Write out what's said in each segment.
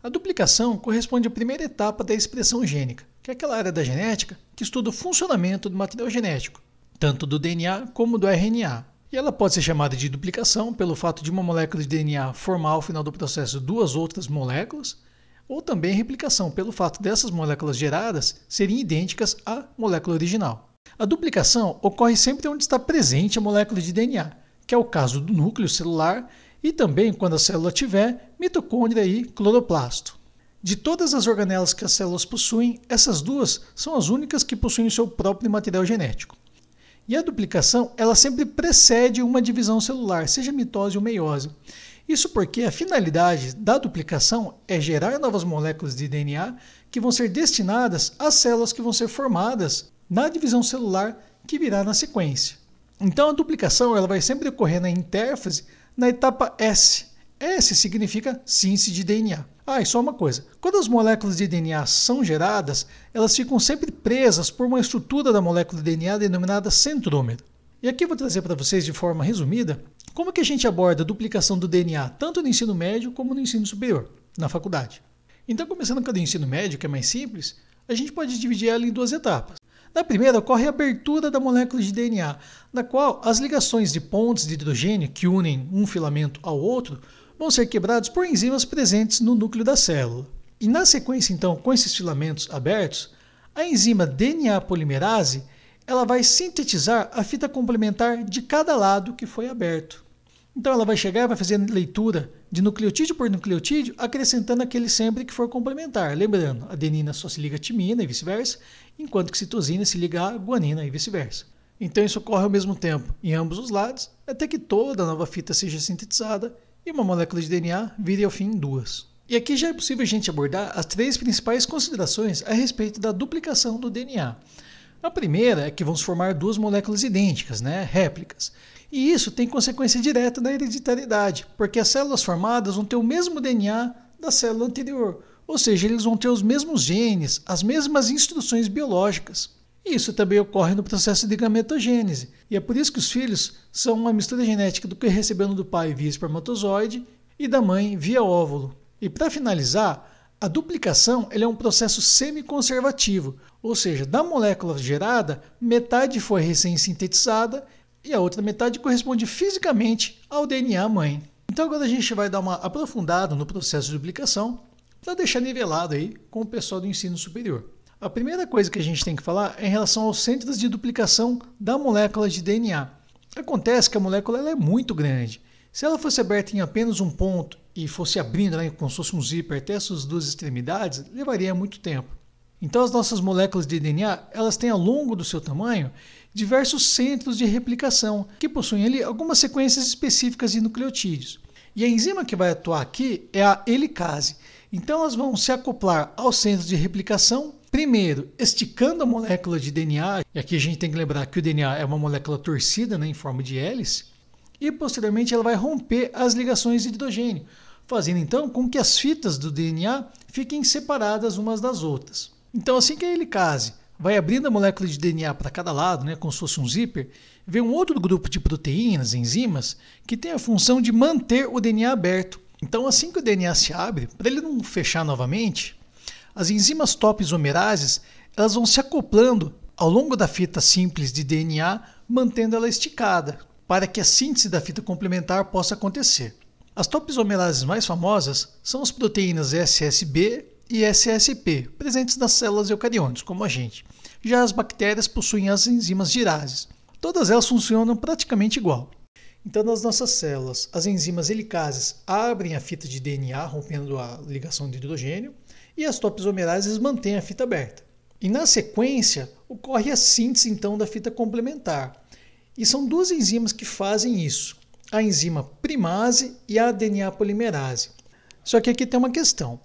A duplicação corresponde à primeira etapa da expressão gênica, que é aquela área da genética que estuda o funcionamento do material genético, tanto do DNA como do RNA. E ela pode ser chamada de duplicação pelo fato de uma molécula de DNA formar ao final do processo duas outras moléculas, ou também replicação pelo fato dessas moléculas geradas serem idênticas à molécula original. A duplicação ocorre sempre onde está presente a molécula de DNA, que é o caso do núcleo celular e também quando a célula tiver mitocôndria e cloroplasto. De todas as organelas que as células possuem, essas duas são as únicas que possuem o seu próprio material genético. E a duplicação, ela sempre precede uma divisão celular, seja mitose ou meiose. Isso porque a finalidade da duplicação é gerar novas moléculas de DNA que vão ser destinadas às células que vão ser formadas na divisão celular que virá na sequência. Então a duplicação ela vai sempre ocorrer na intérfase na etapa S. S significa síntese de DNA. E só uma coisa, quando as moléculas de DNA são geradas, elas ficam sempre presas por uma estrutura da molécula de DNA denominada centrômero. E aqui eu vou trazer para vocês de forma resumida como que a gente aborda a duplicação do DNA tanto no ensino médio como no ensino superior, na faculdade. Então, começando com a do ensino médio, que é mais simples, a gente pode dividir ela em duas etapas. Na primeira, ocorre a abertura da molécula de DNA, na qual as ligações de pontes de hidrogênio que unem um filamento ao outro vão ser quebrados por enzimas presentes no núcleo da célula. E na sequência, então, com esses filamentos abertos, a enzima DNA polimerase ela vai sintetizar a fita complementar de cada lado que foi aberto. Então ela vai chegar e vai fazer a leitura de nucleotídeo por nucleotídeo, acrescentando aquele sempre que for complementar. Lembrando, a adenina só se liga a timina e vice-versa, enquanto que citosina se liga a guanina e vice-versa. Então isso ocorre ao mesmo tempo em ambos os lados, até que toda a nova fita seja sintetizada e uma molécula de DNA vire ao fim duas. E aqui já é possível a gente abordar as três principais considerações a respeito da duplicação do DNA. A primeira é que vão se formar duas moléculas idênticas, réplicas. E isso tem consequência direta na hereditariedade, porque as células formadas vão ter o mesmo DNA da célula anterior, ou seja, eles vão ter os mesmos genes, as mesmas instruções biológicas. E isso também ocorre no processo de gametogênese, e é por isso que os filhos são uma mistura genética do que recebendo do pai via espermatozoide e da mãe via óvulo. E para finalizar, a duplicação é um processo semiconservativo, ou seja, da molécula gerada, metade foi recém-sintetizada e a outra metade corresponde fisicamente ao DNA mãe. Então agora a gente vai dar uma aprofundada no processo de duplicação para deixar nivelado aí com o pessoal do ensino superior. A primeira coisa que a gente tem que falar é em relação aos centros de duplicação da molécula de DNA. Acontece que a molécula ela é muito grande. Se ela fosse aberta em apenas um ponto e fosse abrindo como se fosse um zíper até essas duas extremidades, levaria muito tempo. Então as nossas moléculas de DNA elas têm ao longo do seu tamanho diversos centros de replicação que possuem ali algumas sequências específicas de nucleotídeos. E a enzima que vai atuar aqui é a helicase. Então elas vão se acoplar aos centros de replicação, primeiro esticando a molécula de DNA, e aqui a gente tem que lembrar que o DNA é uma molécula torcida em forma de hélice, e posteriormente ela vai romper as ligações de hidrogênio, fazendo então com que as fitas do DNA fiquem separadas umas das outras. Então assim que a helicase vai abrindo a molécula de DNA para cada lado, como se fosse um zíper, vem um outro grupo de proteínas, enzimas, que tem a função de manter o DNA aberto. Então assim que o DNA se abre, para ele não fechar novamente, as enzimas topizomerases elas vão se acoplando ao longo da fita simples de DNA, mantendo ela esticada, para que a síntese da fita complementar possa acontecer. As topizomerases mais famosas são as proteínas SSB e SSP, presentes nas células eucariontes, como a gente. Já as bactérias possuem as enzimas girases. Todas elas funcionam praticamente igual. Então, nas nossas células, as enzimas helicases abrem a fita de DNA, rompendo a ligação de hidrogênio, e as topizomerases mantêm a fita aberta. E na sequência, ocorre a síntese então da fita complementar. E são duas enzimas que fazem isso, a enzima primase e a DNA polimerase. Só que aqui tem uma questão.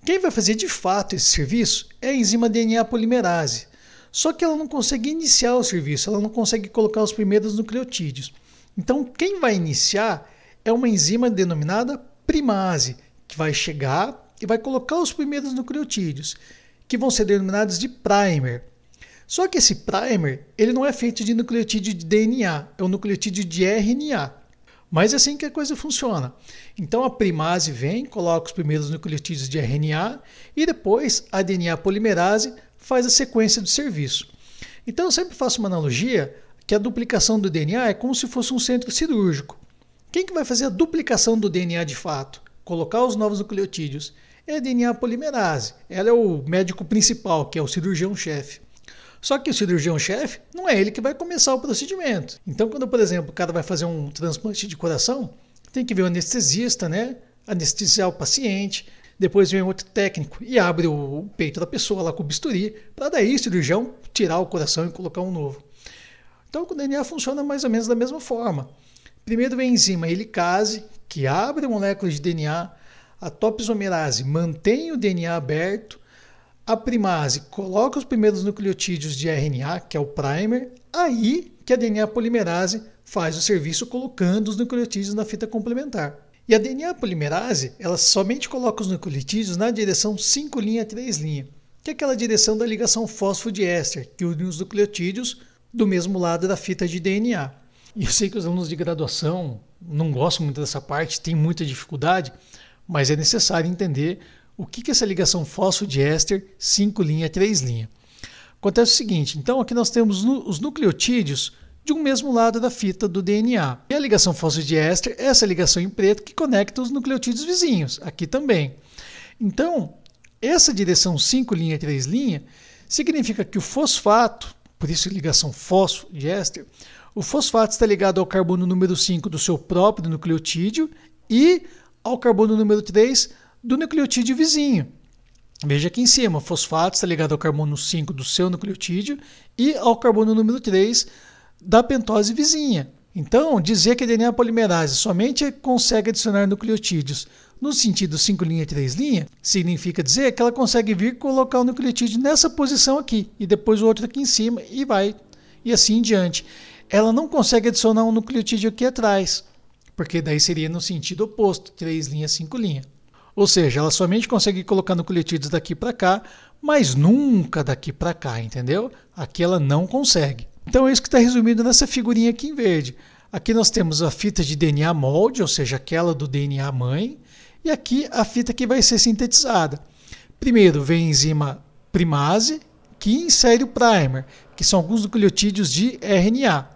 Quem vai fazer de fato esse serviço é a enzima DNA polimerase. Só que ela não consegue iniciar o serviço, ela não consegue colocar os primeiros nucleotídeos. Então quem vai iniciar é uma enzima denominada primase, que vai chegar e vai colocar os primeiros nucleotídeos, que vão ser denominados de primer. Só que esse primer ele não é feito de nucleotídeo de DNA, é um nucleotídeo de RNA. Mas é assim que a coisa funciona. Então a primase vem, coloca os primeiros nucleotídeos de RNA e depois a DNA polimerase faz a sequência do serviço. Então eu sempre faço uma analogia que a duplicação do DNA é como se fosse um centro cirúrgico. Quem que vai fazer a duplicação do DNA de fato? Colocar os novos nucleotídeos? É a DNA polimerase. Ela é o médico principal, que é o cirurgião-chefe. Só que o cirurgião-chefe não é ele que vai começar o procedimento. Então, quando, por exemplo, o cara vai fazer um transplante de coração, tem que ver o anestesista, né? Anestesiar o paciente. Depois vem outro técnico e abre o peito da pessoa lá com o bisturi, para daí o cirurgião tirar o coração e colocar um novo. Então, o DNA funciona mais ou menos da mesma forma. Primeiro vem a enzima helicase, que abre a molécula de DNA. A topoisomerase mantém o DNA aberto. A primase coloca os primeiros nucleotídeos de RNA, que é o primer, aí que a DNA polimerase faz o serviço colocando os nucleotídeos na fita complementar. E a DNA polimerase, ela somente coloca os nucleotídeos na direção 5' 3', que é aquela direção da ligação fosfodiéster, que une os nucleotídeos do mesmo lado da fita de DNA. E eu sei que os alunos de graduação não gostam muito dessa parte, têm muita dificuldade, mas é necessário entender o que é essa ligação fosfodiéster 5' 3'. Acontece o seguinte, então aqui nós temos os nucleotídeos de um mesmo lado da fita do DNA. E a ligação fosfodiéster é essa ligação em preto que conecta os nucleotídeos vizinhos, aqui também. Então, essa direção 5' 3' significa que o fosfato, por isso ligação fosfodiéster, o fosfato está ligado ao carbono número 5 do seu próprio nucleotídeo e ao carbono número 3 do nucleotídeo vizinho. Veja aqui em cima, o fosfato está ligado ao carbono 5 do seu nucleotídeo e ao carbono número 3 da pentose vizinha. Então, dizer que a DNA polimerase somente consegue adicionar nucleotídeos no sentido 5' 3', significa dizer que ela consegue vir colocar o nucleotídeo nessa posição aqui e depois o outro aqui em cima e vai, e assim em diante. Ela não consegue adicionar um nucleotídeo aqui atrás, porque daí seria no sentido oposto, 3', 5'. Ou seja, ela somente consegue colocar nucleotídeos daqui para cá, mas nunca daqui para cá, entendeu? Aqui ela não consegue. Então é isso que está resumido nessa figurinha aqui em verde. Aqui nós temos a fita de DNA molde, ou seja, aquela do DNA mãe, e aqui a fita que vai ser sintetizada. Primeiro vem a enzima primase, que insere o primer, que são alguns nucleotídeos de RNA.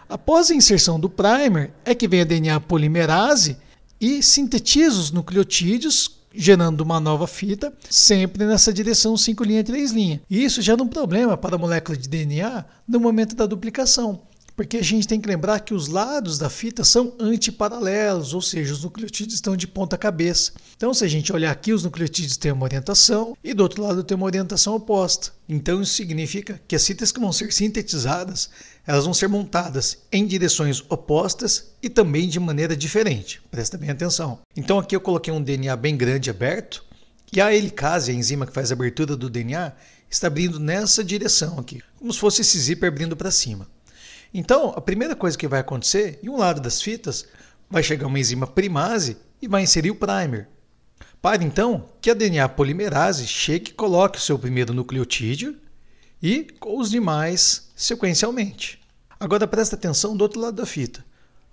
Após a inserção do primer, é que vem a DNA polimerase e sintetiza os nucleotídeos, gerando uma nova fita, sempre nessa direção 5' 3'. E isso gera um problema para a molécula de DNA no momento da duplicação, porque a gente tem que lembrar que os lados da fita são antiparalelos, ou seja, os nucleotídeos estão de ponta cabeça. Então, se a gente olhar aqui, os nucleotídeos têm uma orientação e do outro lado tem uma orientação oposta. Então, isso significa que as fitas que vão ser sintetizadas, elas vão ser montadas em direções opostas e também de maneira diferente. Presta bem atenção. Então, aqui eu coloquei um DNA bem grande aberto e a helicase, a enzima que faz a abertura do DNA, está abrindo nessa direção aqui, como se fosse esse zíper abrindo para cima. Então, a primeira coisa que vai acontecer, em um lado das fitas, vai chegar uma enzima primase e vai inserir o primer. Para então que a DNA polimerase chegue e coloque o seu primeiro nucleotídeo e os demais sequencialmente. Agora presta atenção do outro lado da fita.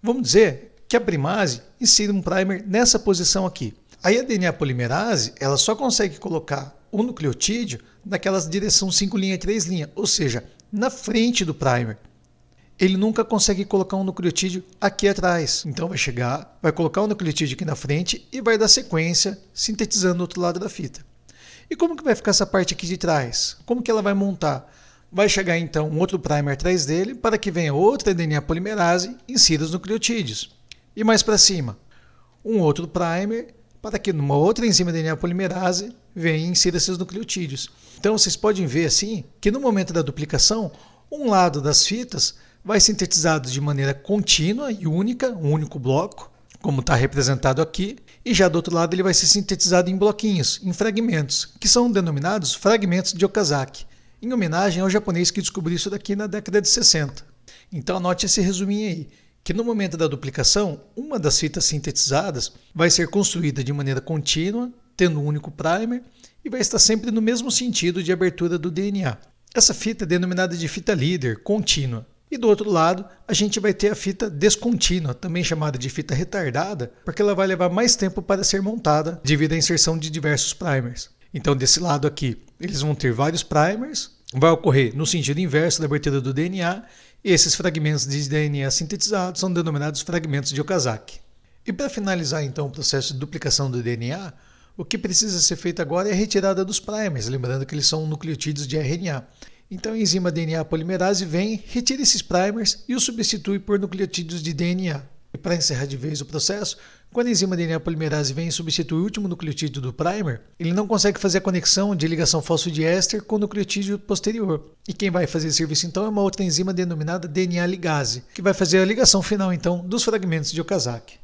Vamos dizer que a primase insere um primer nessa posição aqui. Aí a DNA polimerase ela só consegue colocar o nucleotídeo naquela direção 5' 3', ou seja, na frente do primer. Ele nunca consegue colocar um nucleotídeo aqui atrás. Então vai chegar, vai colocar o nucleotídeo aqui na frente e vai dar sequência, sintetizando do outro lado da fita. E como que vai ficar essa parte aqui de trás? Como que ela vai montar? Vai chegar então um outro primer atrás dele para que venha outra DNA polimerase e insira os nucleotídeos. E mais para cima, um outro primer para que numa outra enzima DNA polimerase venha e insira esses nucleotídeos. Então vocês podem ver assim que no momento da duplicação, um lado das fitas vai sintetizado de maneira contínua e única, um único bloco, como está representado aqui, e já do outro lado ele vai ser sintetizado em bloquinhos, em fragmentos, que são denominados fragmentos de Okazaki, em homenagem ao japonês que descobriu isso daqui na década de 60. Então anote esse resuminho aí, que no momento da duplicação, uma das fitas sintetizadas vai ser construída de maneira contínua, tendo um único primer, e vai estar sempre no mesmo sentido de abertura do DNA. Essa fita é denominada de fita líder, contínua. E do outro lado, a gente vai ter a fita descontínua, também chamada de fita retardada, porque ela vai levar mais tempo para ser montada devido à inserção de diversos primers. Então, desse lado aqui, eles vão ter vários primers, vai ocorrer no sentido inverso da abertura do DNA, e esses fragmentos de DNA sintetizados são denominados fragmentos de Okazaki. E para finalizar então o processo de duplicação do DNA, o que precisa ser feito agora é a retirada dos primers, lembrando que eles são nucleotídeos de RNA. Então a enzima DNA polimerase vem, retira esses primers e os substitui por nucleotídeos de DNA. E para encerrar de vez o processo, quando a enzima DNA polimerase vem e substitui o último nucleotídeo do primer, ele não consegue fazer a conexão de ligação fosfodiéster com o nucleotídeo posterior. E quem vai fazer esse serviço então é uma outra enzima denominada DNA ligase, que vai fazer a ligação final então dos fragmentos de Okazaki.